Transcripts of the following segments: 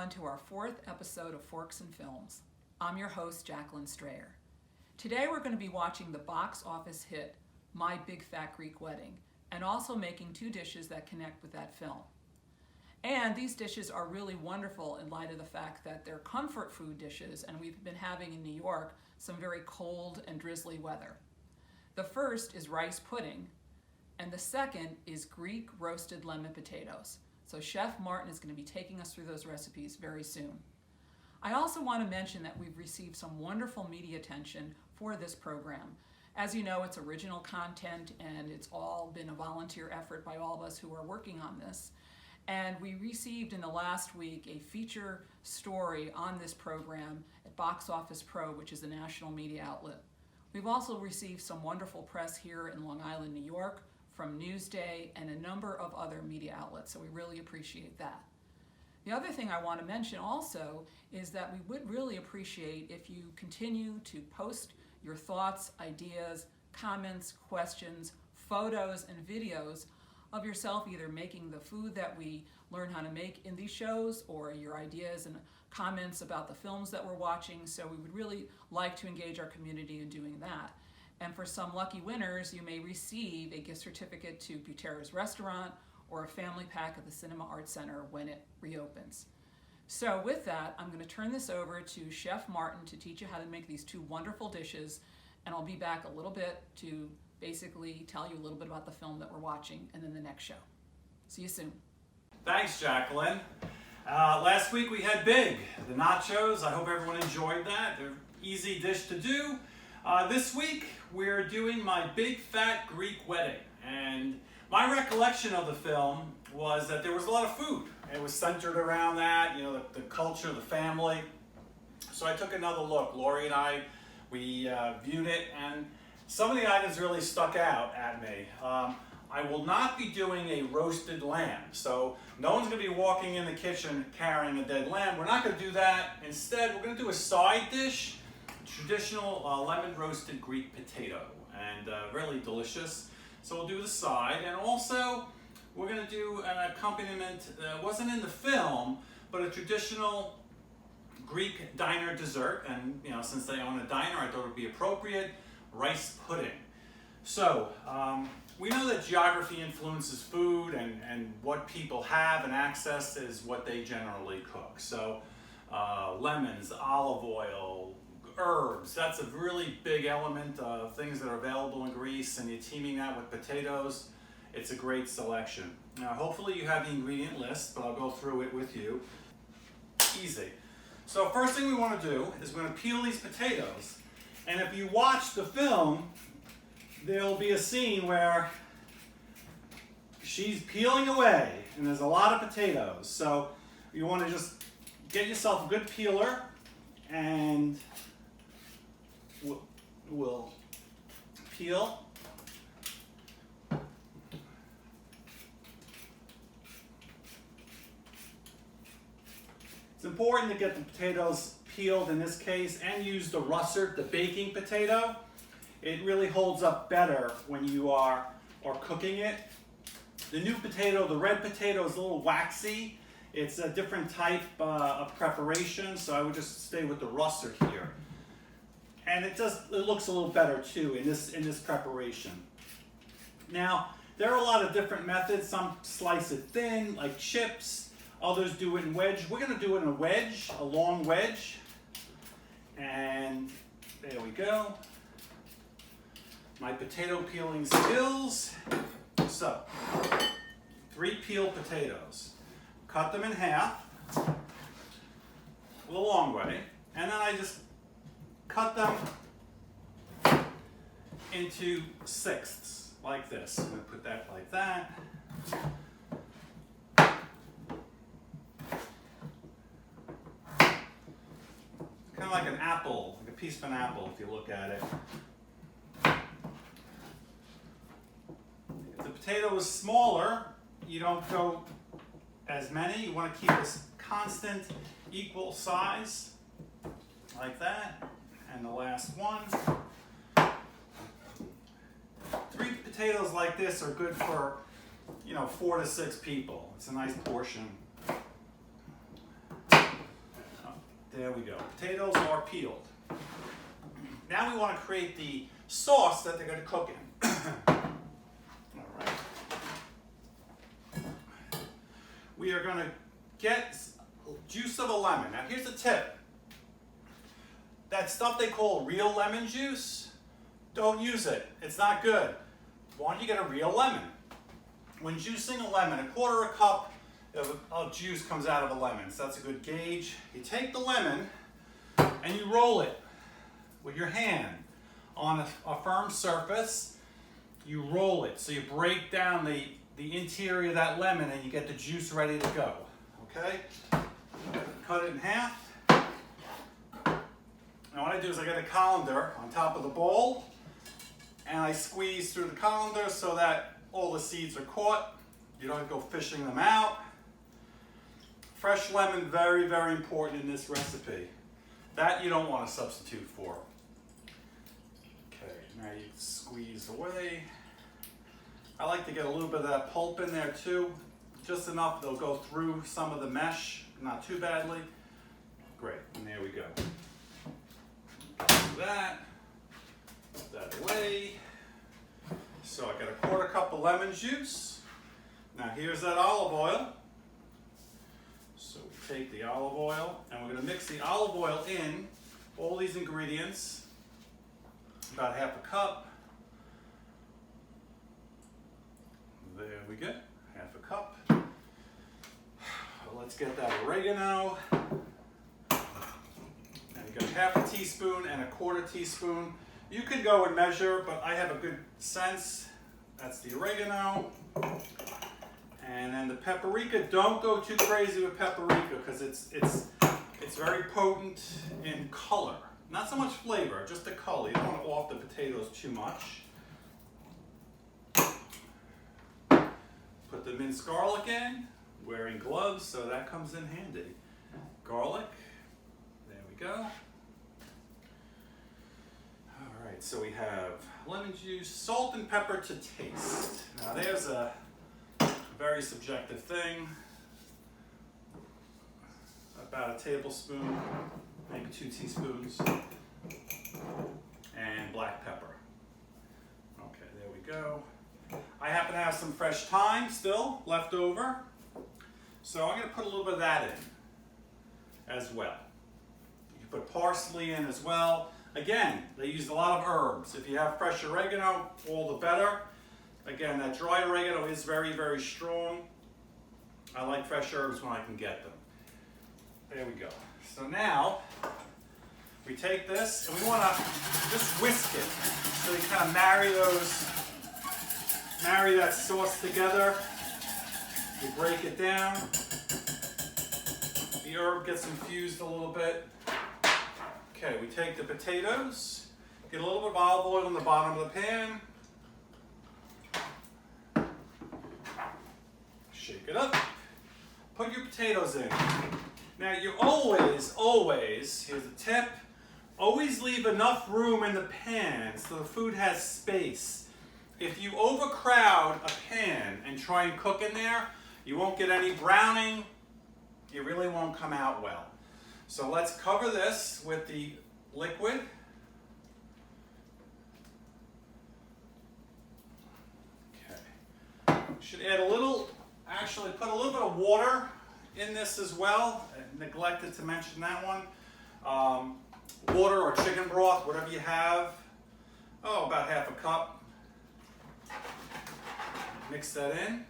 everyone to our 4th episode of Forks and Films. I'm your host, Jacqueline Strayer. Today we're going to be watching the box office hit, My Big Fat Greek Wedding, and also making 2 dishes that connect with that film. And these dishes are really wonderful in light of the fact that they're comfort food dishes, and we've been having in New York some very cold and drizzly weather. The first is rice pudding, and the second is Greek roasted lemon potatoes. So Chef Martin is going to be taking us through those recipes very soon. I also want to mention that we've received some wonderful media attention for this program. As you know, it's original content and it's all been a volunteer effort by all of us who are working on this. And we received in the last week a feature story on this program at Box Office Pro, which is a national media outlet. We've also received some wonderful press here in Long Island, New York, from Newsday and a number of other media outlets, so we really appreciate that. The other thing I want to mention also is that we would really appreciate if you continue to post your thoughts, ideas, comments, questions, photos, and videos of yourself either making the food that we learn how to make in these shows or your ideas and comments about the films that we're watching. So we would really like to engage our community in doing that. And for some lucky winners, you may receive a gift certificate to Butera's restaurant or a family pack at the Cinema Arts Center when it reopens. So with that, I'm going to turn this over to Chef Martin to teach you how to make these 2 wonderful dishes, and I'll be back a little bit to basically tell you a little bit about the film that we're watching and then the next show. See you soon. Thanks, Jacqueline. Last week we had Big, the nachos. I hope everyone enjoyed that. They're an easy dish to do. This week we're doing My Big Fat Greek Wedding, and my recollection of the film was that there was a lot of food. It was centered around that, the culture, the family. So I took another look. Lori and I, we viewed it, and some of the items really stuck out at me. I will not be doing a roasted lamb, so no one's going to be walking in the kitchen carrying a dead lamb. We're not going to do that. Instead, we're going to do a side dish, traditional lemon roasted Greek potato, and really delicious. So we'll do the side, and also we're going to do an accompaniment that wasn't in the film, but a traditional Greek diner dessert. And since they own a diner, I thought it would be appropriate: rice pudding. So we know that geography influences food, and what people have and access is what they generally cook. So lemons, olive oil, herbs, that's a really big element of things that are available in Greece, and you're teaming that with potatoes. It's a great selection. Now, hopefully you have the ingredient list, but I'll go through it with you. Easy. So first thing we want to do is we're going to peel these potatoes, and if you watch the film, there'll be a scene where she's peeling away, and there's a lot of potatoes. So you want to just get yourself a good peeler, and we'll peel. It's important to get the potatoes peeled in this case, and use the russet, the baking potato. It really holds up better when you are cooking it. The new potato, the red potato, is a little waxy. It's a different type of preparation, so I would just stay with the russet here. And it looks a little better too in this preparation. Now, there are a lot of different methods. Some slice it thin, like chips. Others do it in wedge. We're going to do it in a wedge, a long wedge. And there we go. My potato peeling skills. So, 3 peeled potatoes. Cut them in half, the long way, and then I just cut them into sixths, like this. I'm going to put that like that. Kind of like an apple, like a piece of an apple if you look at it. If the potato is smaller, you don't go as many. You want to keep this constant, equal size, like that. And the last one. 3 potatoes like this are good for, 4 to 6 people. It's a nice portion. There we go. Potatoes are peeled. Now we want to create the sauce that they're going to cook in. All right. We are going to get juice of a lemon. Now here's a tip. That stuff they call real lemon juice, don't use it. It's not good. Why don't you get a real lemon? When juicing a lemon, 1/4 cup of juice comes out of a lemon. So that's a good gauge. You take the lemon and you roll it with your hand on a firm surface. You roll it. So you break down the interior of that lemon and you get the juice ready to go. Okay? Cut it in half. Now what I do is I get a colander on top of the bowl and I squeeze through the colander so that all the seeds are caught. You don't go fishing them out. Fresh lemon, very, very important in this recipe. That you don't want to substitute for. Okay, now you squeeze away. I like to get a little bit of that pulp in there too. Just enough they'll go through some of the mesh, not too badly. Great, and there we go. Do that. Put that away. So I got 1/4 cup of lemon juice. Now here's that olive oil. So we take the olive oil and we're going to mix the olive oil in all these ingredients. About 1/2 cup. There we go. 1/2 cup. Let's get that oregano. And you got 1/2 teaspoon and 1/4 teaspoon. You could go and measure, but I have a good sense. That's the oregano. And then the paprika. Don't go too crazy with paprika because it's very potent in color. Not so much flavor, just the color. You don't want to off the potatoes too much. Put the minced garlic in. Wearing gloves, so that comes in handy. Garlic. There we go. All right, so we have lemon juice, salt and pepper to taste. Now there's a very subjective thing. About a tablespoon, maybe 2 teaspoons. And black pepper. Okay, there we go. I happen to have some fresh thyme still left over. So I'm going to put a little bit of that in as well. You can put parsley in as well. Again, they use a lot of herbs. If you have fresh oregano, all the better. Again, that dry oregano is very, very strong. I like fresh herbs when I can get them. There we go. So now, we take this and we want to just whisk it. So we kind of marry that sauce together. You break it down. The herb gets infused a little bit. Okay, we take the potatoes, get a little bit of olive oil in the bottom of the pan. Shake it up. Put your potatoes in. Now you always, here's a tip, always leave enough room in the pan so the food has space. If you overcrowd a pan and try and cook in there, you won't get any browning. It really won't come out well. So let's cover this with the liquid. Okay. Should add a little, actually put a little bit of water in this as well. I neglected to mention that one. Water or chicken broth, whatever you have. Oh, about 1/2 cup. Mix that in.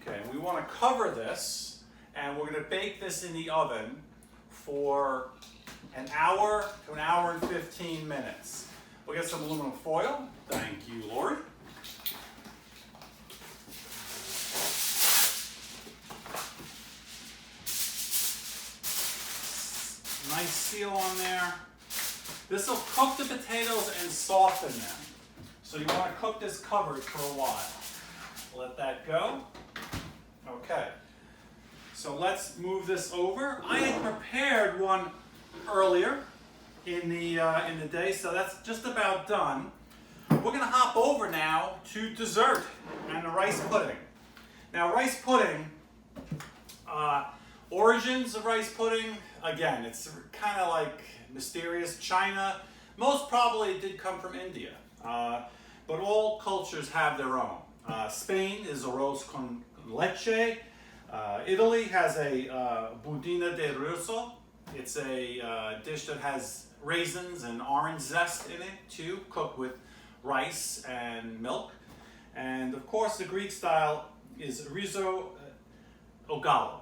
Okay, we want to cover this, and we're going to bake this in the oven for an hour to an hour and 15 minutes. We'll get some aluminum foil. Thank you, Lori. Nice seal on there. This will cook the potatoes and soften them. So you want to cook this covered for a while. Let that go. Okay. So let's move this over. I had prepared one earlier in the day, so that's just about done. We're going to hop over now to dessert and the rice pudding. Now rice pudding, Origins of rice pudding, again, it's kind of like mysterious. China, most probably it did come from India, but all cultures have their own. Spain is arroz con leche. Italy has a budina de riso. It's a dish that has raisins and orange zest in it too, cooked with rice and milk. And of course the Greek style is riso ogalo.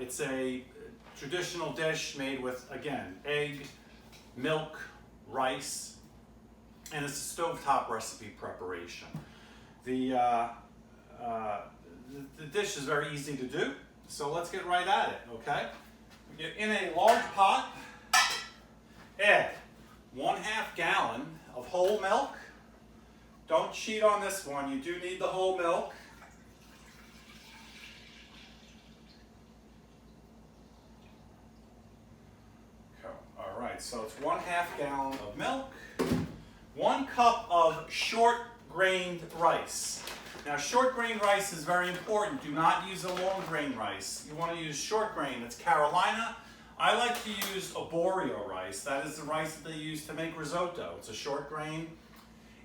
It's a traditional dish made with, again, egg, milk, rice, and it's a stovetop recipe preparation. The dish is very easy to do, so let's get right at it, okay? In a large pot, add 1/2 gallon of whole milk. Don't cheat on this one, you do need the whole milk. Okay. All right, so it's 1/2 gallon of milk, 1 cup of short-grained rice. Now, short-grain rice is very important. Do not use a long-grain rice. You want to use short-grain. It's Carolina. I like to use Arborio rice. That is the rice that they use to make risotto. It's a short-grain.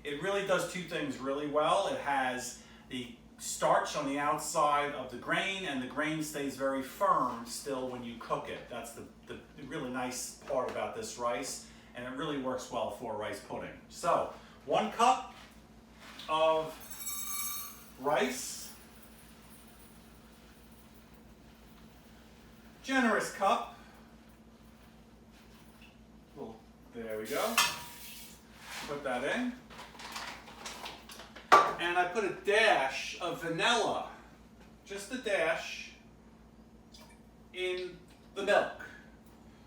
It really does 2 things really well. It has the starch on the outside of the grain, and the grain stays very firm still when you cook it. That's the really nice part about this rice, and it really works well for rice pudding. So, 1 cup of rice, generous cup, there we go, put that in, and I put a dash of vanilla, just a dash, in the milk.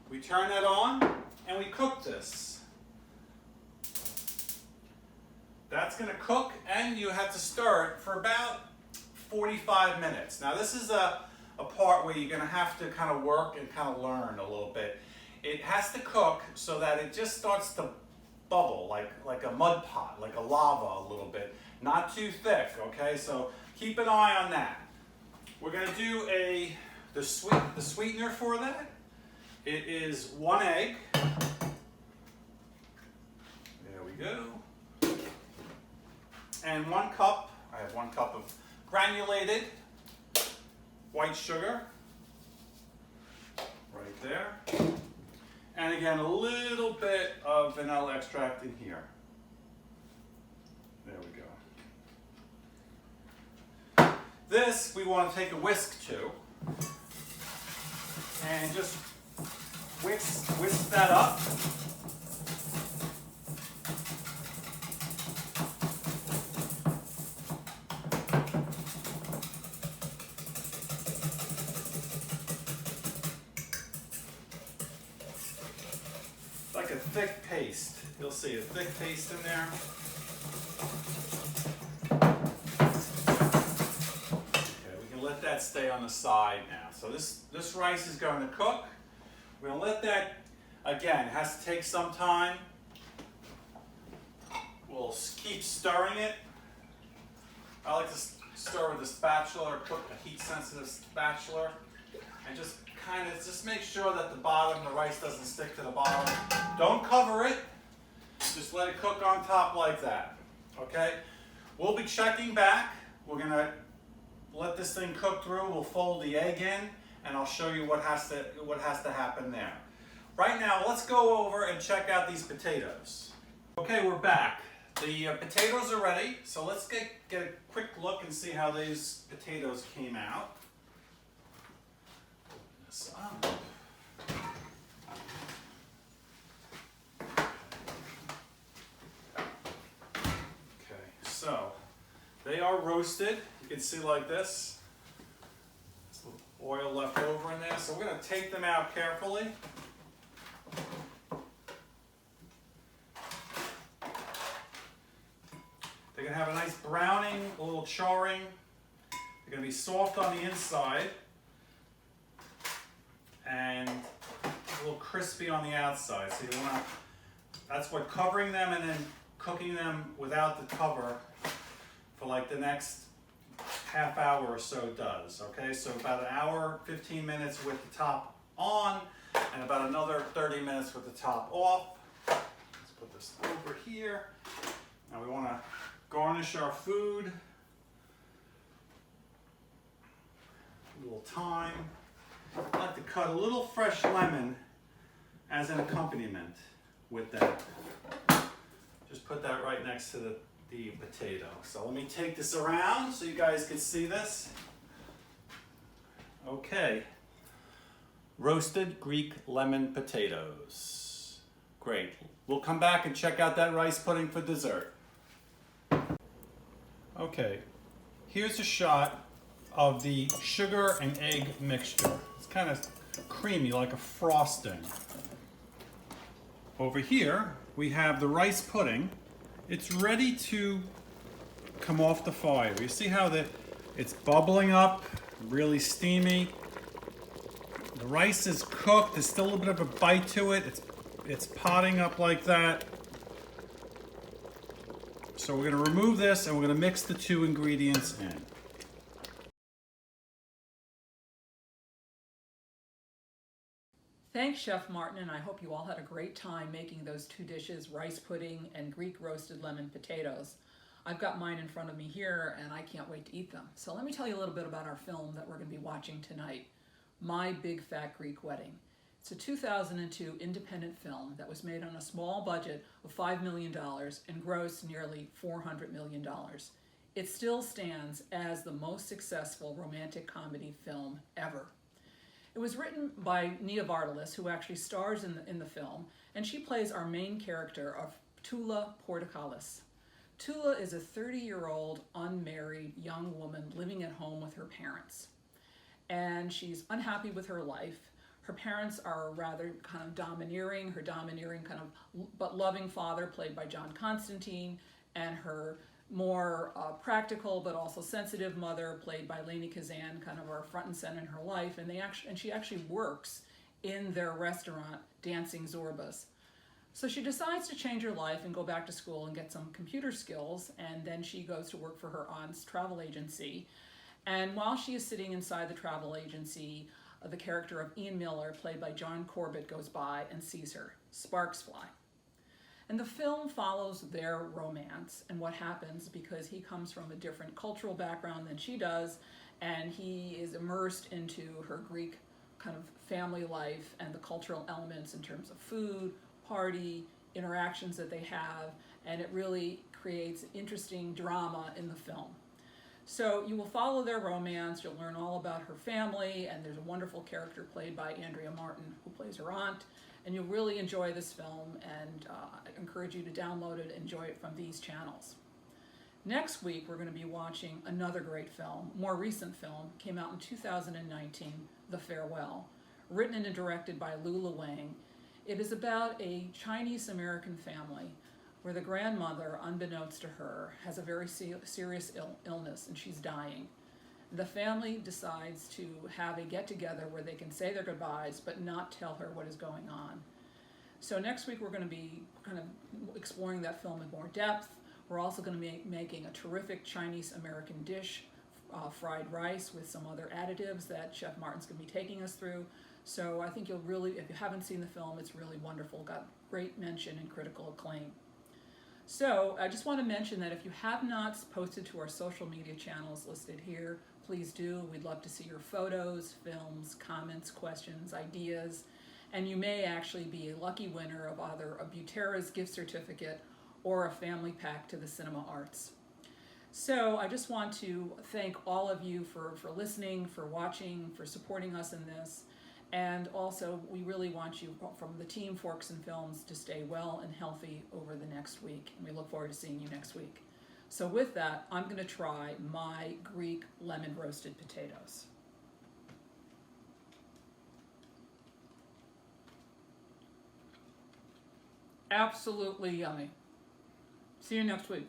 We turn that on and we cook this. That's going to cook, and you have to stir it for about 45 minutes. Now this is a part where you're going to have to kind of work and kind of learn a little bit. It has to cook so that it just starts to bubble like a mud pot, like a lava a little bit. Not too thick, okay? So keep an eye on that. We're going to do the sweetener for that. It is 1 egg. There we go. And 1 cup, I have 1 cup of granulated white sugar, right there. And again, a little bit of vanilla extract in here. There we go. This, we want to take a whisk to, and just whisk that up. Like a thick paste. You'll see a thick paste in there. Okay, we can let that stay on the side now. So this rice is going to cook. We're going to let that, again, it has to take some time. We'll keep stirring it. I like to stir with a spatula or cook a heat-sensitive spatula, and just make sure that the rice doesn't stick to the bottom. Don't cover it. Just let it cook on top like that. Okay? We'll be checking back. We're going to let this thing cook through. We'll fold the egg in, and I'll show you what has to happen there. Right now, let's go over and check out these potatoes. Okay, we're back. The potatoes are ready, so let's get a quick look and see how these potatoes came out. Open this up. Okay, so they are roasted. You can see like this. There's oil left over in there, so we're going to take them out carefully. They're going to have a nice browning, a little charring. They're going to be soft on the inside and a little crispy on the outside. So you want to, that's what covering them and then cooking them without the cover for like the next half hour or so does. Okay, so about an hour, 15 minutes with the top on, and about another 30 minutes with the top off. Let's put this over here. Now we want to garnish our food. A little thyme. I like to cut a little fresh lemon as an accompaniment with that. Just put that right next to the potato. So let me take this around so you guys can see this. Okay. Roasted Greek lemon potatoes. Great. We'll come back and check out that rice pudding for dessert. Okay. Here's a shot of the sugar and egg mixture. It's kind of creamy, like a frosting. Over here, we have the rice pudding. It's ready to come off the fire. You see how it's bubbling up, really steamy. The rice is cooked. There's still a little bit of a bite to it. It's potting up like that. So we're going to remove this and we're going to mix the two ingredients in. Thanks, Chef Martin, and I hope you all had a great time making those two dishes, rice pudding and Greek roasted lemon potatoes. I've got mine in front of me here, and I can't wait to eat them. So let me tell you a little bit about our film that we're going to be watching tonight, My Big Fat Greek Wedding. It's a 2002 independent film that was made on a small budget of $5 million and grossed nearly $400 million. It still stands as the most successful romantic comedy film ever. It was written by Nia Vardalos, who actually stars in the film, and she plays our main character of Tula Portokalis. Tula is a 30-year-old unmarried young woman living at home with her parents. And she's unhappy with her life. Her parents are rather kind of domineering, but loving father played by John Constantine, and her more practical but also sensitive mother played by Lainey Kazan, kind of our front and center in her life, and she actually works in their restaurant dancing Zorbas. So she decides to change her life and go back to school and get some computer skills, and then she goes to work for her aunt's travel agency. And while she is sitting inside the travel agency, the character of Ian Miller, played by John Corbett, goes by and sees her. Sparks fly. And the film follows their romance and what happens because he comes from a different cultural background than she does, and he is immersed into her Greek kind of family life and the cultural elements in terms of food, party, interactions that they have, and it really creates interesting drama in the film. So you will follow their romance, you'll learn all about her family, and there's a wonderful character played by Andrea Martin who plays her aunt, and you'll really enjoy this film, and I encourage you to download it and enjoy it from these channels. Next week we're going to be watching another great film, more recent film, came out in 2019, The Farewell, written and directed by Lula Wang. It is about a Chinese-American family where the grandmother, unbeknownst to her, has a very serious illness and she's dying. The family decides to have a get-together where they can say their goodbyes but not tell her what is going on. So next week we're going to be kind of exploring that film in more depth. We're also going to be making a terrific Chinese-American dish, fried rice with some other additives that Chef Martin's going to be taking us through. So I think you'll really, if you haven't seen the film, it's really wonderful. Got great mention and critical acclaim. So I just want to mention that if you have not posted to our social media channels listed here, please do. We'd love to see your photos, films, comments, questions, ideas, and you may actually be a lucky winner of either a Butera's gift certificate or a family pack to the cinema arts. So I just want to thank all of you for listening, for watching, for supporting us in this. And also, we really want you from the team Forks and Films to stay well and healthy over the next week. And we look forward to seeing you next week. So with that, I'm going to try my Greek lemon roasted potatoes. Absolutely yummy. See you next week.